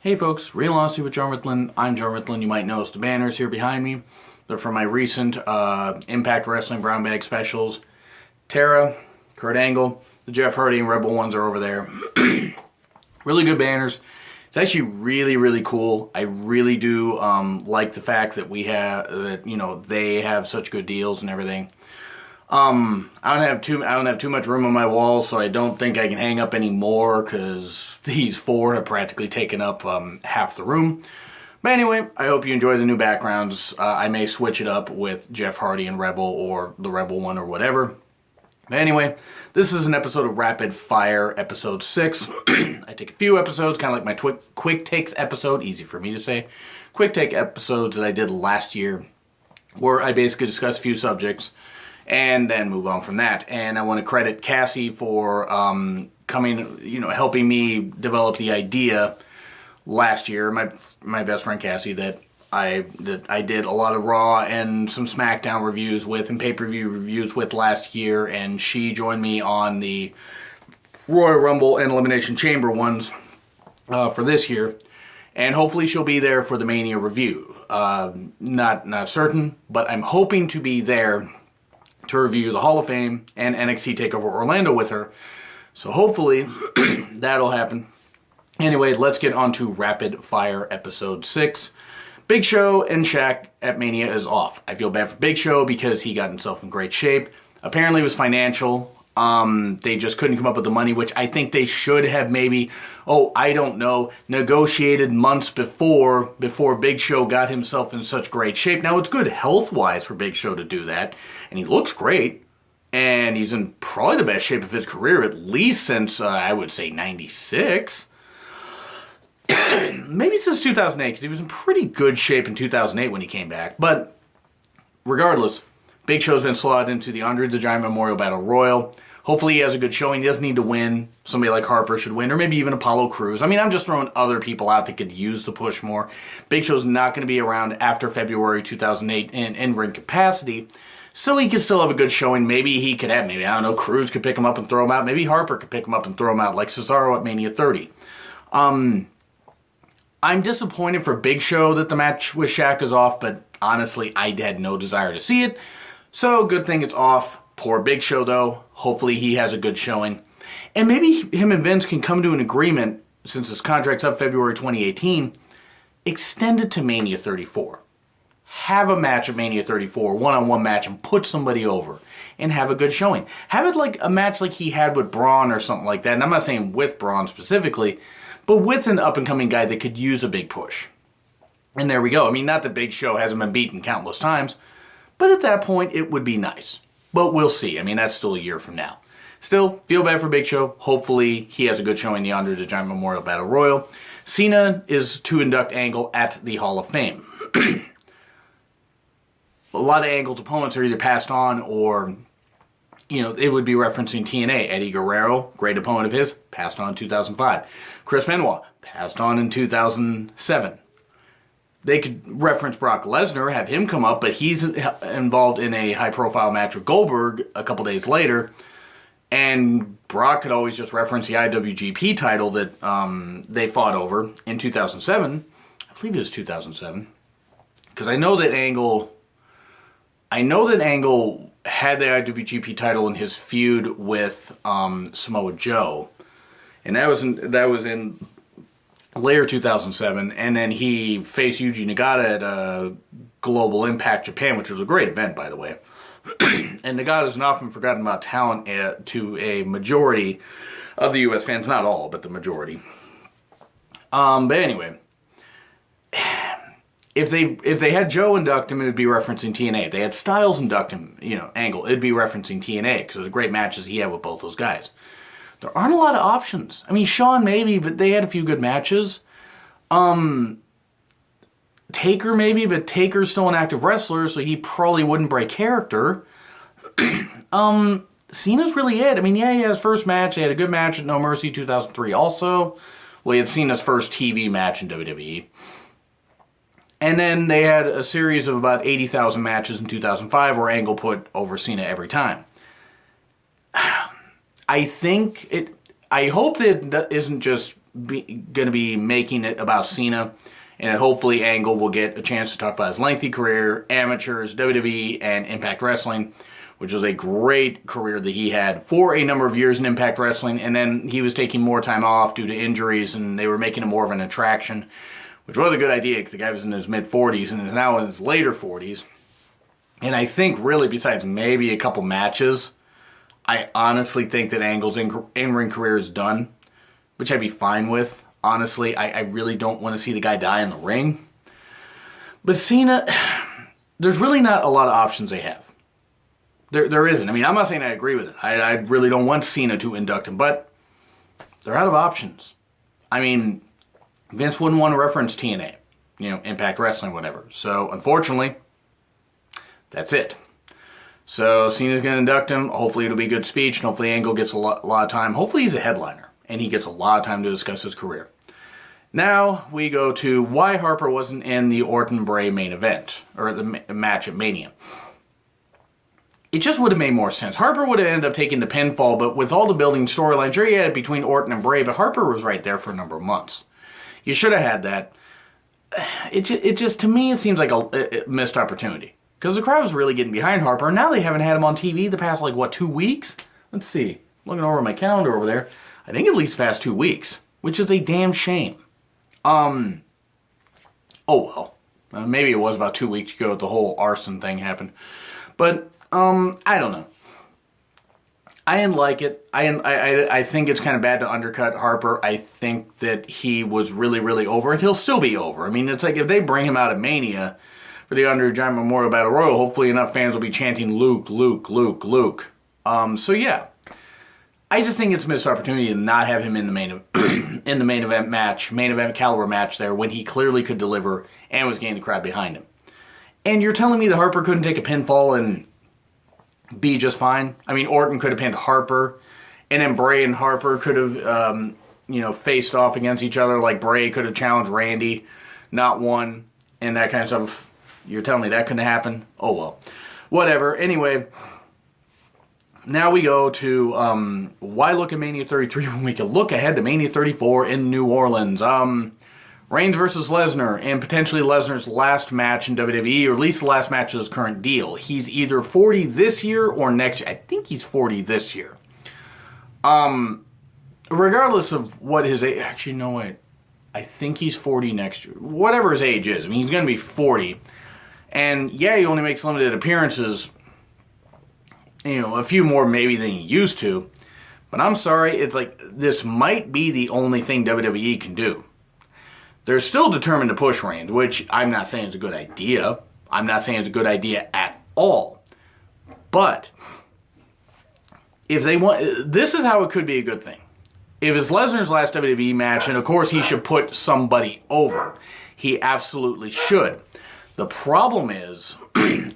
Hey folks, Real Honesty with John Ritland. I'm John Ritland. You might notice the banners here behind me. They're from my recent Impact Wrestling Brown Bag specials. Tara, Kurt Angle, the Jeff Hardy and Rebel ones are over there. Really good banners. It's actually really cool. I really do like the fact that they have such good deals and everything. I don't have too much room on my wall, so I don't think I can hang up any more because these four have practically taken up half the room. But anyway, I hope you enjoy the new backgrounds. I may switch it up with Jeff Hardy and Rebel or the Rebel one or whatever. But anyway, this is an episode of Rapid Fire, episode 6. I take a few episodes, kind of like my quick takes episode, easy for me to say, quick take episodes that I did last year, where I basically discuss a few subjects and then move on from that. And I want to credit Cassie for helping me develop the idea last year. My best friend Cassie that I did a lot of Raw and some SmackDown reviews with and pay-per-view reviews with last year, and she joined me on the Royal Rumble and Elimination Chamber ones for this year, and hopefully she'll be there for the Mania review. Not certain, but I'm hoping to be there to review the Hall of Fame and NXT TakeOver Orlando with her. So hopefully that'll happen. Anyway, let's get on to Rapid Fire episode 6. Big Show and Shaq at Mania is off. I feel bad for Big Show because he got himself in great shape. Apparently it was financial. They just couldn't come up with the money, which I think they should have maybe, negotiated months before Big Show got himself in such great shape. Now, it's good health-wise for Big Show to do that, and he looks great, and he's in probably the best shape of his career, at least since, I would say, 96. Maybe since 2008, because he was in pretty good shape in 2008 when he came back. But regardless, Big Show's been slotted into the Andre the Giant Memorial Battle Royal. Hopefully he has a good showing. He doesn't need to win. Somebody like Harper should win, or maybe even Apollo Crews. I mean, I'm just throwing other people out that could use the push more. Big Show's not going to be around after February 2008 in ring capacity, so he could still have a good showing. Maybe he could have, Crews could pick him up and throw him out. Maybe Harper could pick him up and throw him out, like Cesaro at Mania 30. I'm disappointed for Big Show that the match with Shaq is off, but honestly, I had no desire to see it. So, good thing it's off. Poor Big Show, though. Hopefully he has a good showing. And maybe him and Vince can come to an agreement, since his contract's up February 2018, extend it to Mania 34. Have a match at Mania 34, one-on-one match, and put somebody over. And have a good showing. Have it like a match like he had with Braun or something like that. And I'm not saying with Braun specifically, but with an up-and-coming guy that could use a big push. And there we go. I mean, not that Big Show hasn't been beaten countless times, but at that point, it would be nice. But we'll see. I mean, that's still a year from now. Still, feel bad for Big Show. Hopefully, he has a good showing in the Andre the Giant Memorial Battle Royal. Cena is to induct Angle at the Hall of Fame. A lot of Angle's opponents are either passed on or, it would be referencing TNA. Eddie Guerrero, great opponent of his, passed on in 2005. Chris Benoit, passed on in 2007. They could reference Brock Lesnar, have him come up, but he's involved in a high-profile match with Goldberg a couple days later. And Brock could always just reference the IWGP title that they fought over in 2007. I believe it was 2007. Because I know that Angle had the IWGP title in his feud with Samoa Joe. And that was in later 2007, and then he faced Yuji Nagata at Global Impact Japan, which was a great event, by the way. And Nagata's an often forgotten about talent to a majority of the U.S. fans, not all, but the majority. But anyway, if they had Joe induct him, it would be referencing TNA. If they had Styles induct him, Angle, it'd be referencing TNA, because of the great matches he had with both those guys. There aren't a lot of options. I mean, Shawn maybe, but they had a few good matches. Taker maybe, but Taker's still an active wrestler, so he probably wouldn't break character. Cena's really it. I mean, yeah, he has first match. He had a good match at No Mercy 2003 also. Well, he had Cena's first TV match in WWE. And then they had a series of about 80,000 matches in 2005 where Angle put over Cena every time. I hope that isn't just going to be making it about Cena, and hopefully Angle will get a chance to talk about his lengthy career, amateurs, WWE, and Impact Wrestling, which was a great career that he had for a number of years in Impact Wrestling, and then he was taking more time off due to injuries, and they were making him more of an attraction, which was a good idea because the guy was in his mid-40s and is now in his later 40s. And I think really, besides maybe a couple matches, I honestly think that Angle's in-ring career is done, which I'd be fine with. Honestly, I really don't want to see the guy die in the ring. But Cena, there's really not a lot of options they have. There isn't. I mean, I'm not saying I agree with it. I really don't want Cena to induct him, but they're out of options. I mean, Vince wouldn't want to reference TNA, Impact Wrestling, whatever. So, unfortunately, that's it. So, Cena's going to induct him. Hopefully, it'll be a good speech, and hopefully Angle gets a lot of time. Hopefully, he's a headliner, and he gets a lot of time to discuss his career. Now, we go to why Harper wasn't in the Orton-Bray main event, or the match at Mania. It just would have made more sense. Harper would have ended up taking the pinfall, but with all the building storylines, sure, you had it between Orton and Bray, but Harper was right there for a number of months. You should have had that. It just, to me, it seems like a missed opportunity. Because the crowd was really getting behind Harper, and now they haven't had him on TV the past, 2 weeks? Let's see. Looking over my calendar over there. I think at least past 2 weeks, which is a damn shame. Oh well. Maybe it was about 2 weeks ago that the whole arson thing happened. But, I don't know. I didn't like it. I think it's kind of bad to undercut Harper. I think that he was really, really over, and he'll still be over. I mean, it's like if they bring him out of Mania for the Andre Giant Memorial Battle Royal, hopefully enough fans will be chanting Luke, Luke, Luke, Luke. So yeah. I just think it's a missed opportunity to not have him in the main event caliber match there when he clearly could deliver and was getting the crowd behind him. And you're telling me that Harper couldn't take a pinfall and be just fine? I mean, Orton could have pinned Harper, and then Bray and Harper could have, faced off against each other, like Bray could have challenged Randy, not won, and that kind of stuff. You're telling me that couldn't happen? Oh, well. Whatever. Anyway, now we go to why look at Mania 33 when we can look ahead to Mania 34 in New Orleans. Reigns versus Lesnar, and potentially Lesnar's last match in WWE, or at least the last match of his current deal. He's either 40 this year or next year. I think he's 40 this year. Regardless of what his age... Actually, no, wait. I think he's 40 next year. Whatever his age is. I mean, he's going to be 40. And, yeah, he only makes limited appearances. A few more maybe than he used to. But I'm sorry, it's like, this might be the only thing WWE can do. They're still determined to push Reigns, which I'm not saying is a good idea. I'm not saying it's a good idea at all. But if they want, this is how it could be a good thing. If it's Lesnar's last WWE match, and of course he should put somebody over. He absolutely should. The problem is,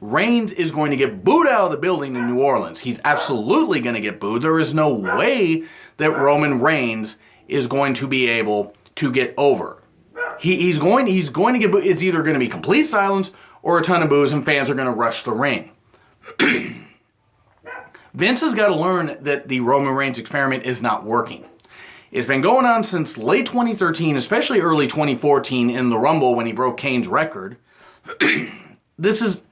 Reigns is going to get booed out of the building in New Orleans. He's absolutely going to get booed. There is no way that Roman Reigns is going to be able to get over. He's going to get booed. It's either going to be complete silence or a ton of boos, and fans are going to rush the ring. Vince has got to learn that the Roman Reigns experiment is not working. It's been going on since late 2013, especially early 2014 in the Rumble when he broke Kane's record. This is,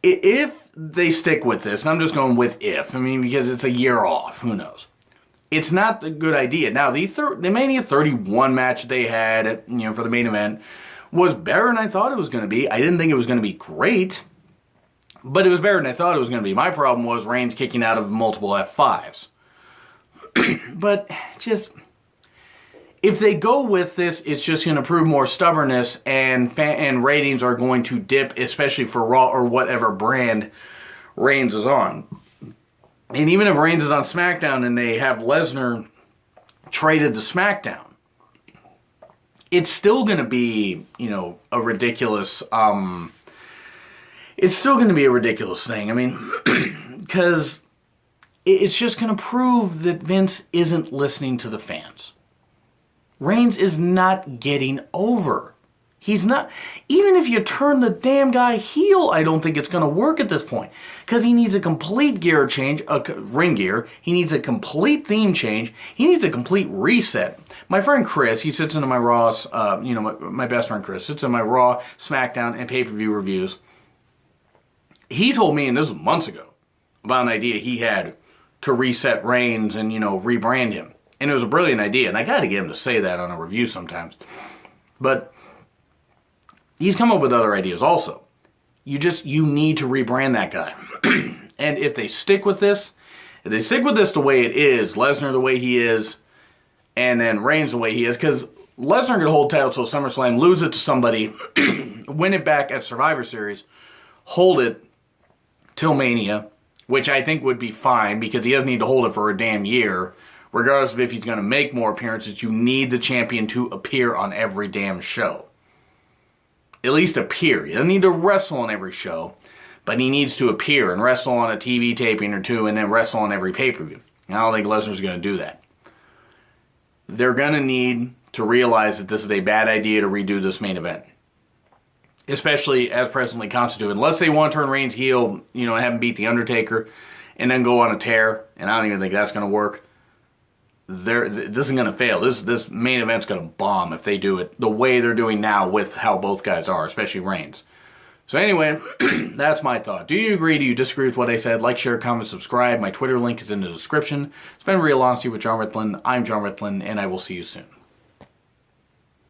if they stick with this, and I'm just going with if, because it's a year off, who knows. It's not a good idea. Now, the Mania 31 match they had, for the main event was better than I thought it was going to be. I didn't think it was going to be great, but it was better than I thought it was going to be. My problem was Reigns kicking out of multiple F5s. But just, if they go with this, it's just going to prove more stubbornness, and ratings are going to dip, especially for Raw or whatever brand Reigns is on. And even if Reigns is on SmackDown and they have Lesnar traded to SmackDown, it's still going to be, a ridiculous, it's still going to be a ridiculous thing. Because it's just going to prove that Vince isn't listening to the fans. Reigns is not getting over. He's not. Even if you turn the damn guy heel, I don't think it's going to work at this point. Because he needs a complete gear change, ring gear. He needs a complete theme change. He needs a complete reset. My friend Chris, he sits into my Raw, my best friend Chris, sits in my Raw, SmackDown, and pay-per-view reviews. He told me, and this was months ago, about an idea he had to reset Reigns and, rebrand him. And it was a brilliant idea, and I gotta get him to say that on a review sometimes. But he's come up with other ideas also. You need to rebrand that guy. And if they stick with this, the way it is, Lesnar the way he is, and then Reigns the way he is, because Lesnar could hold title till SummerSlam, lose it to somebody, win it back at Survivor Series, hold it till Mania, which I think would be fine, because he doesn't need to hold it for a damn year. Regardless of if he's going to make more appearances, you need the champion to appear on every damn show. At least appear. He doesn't need to wrestle on every show, but he needs to appear and wrestle on a TV taping or two, and then wrestle on every pay-per-view. I don't think Lesnar's going to do that. They're going to need to realize that this is a bad idea to redo this main event. Especially as presently constituted. Unless they want to turn Reigns heel, and have him beat The Undertaker, and then go on a tear, and I don't even think that's going to work. This is going to fail. This main event's going to bomb if they do it the way they're doing now with how both guys are, especially Reigns. So anyway, that's my thought. Do you agree? Do you disagree with what I said? Like, share, comment, subscribe. My Twitter link is in the description. It's been Real Honesty with John Ritland. I'm John Ritland, and I will see you soon.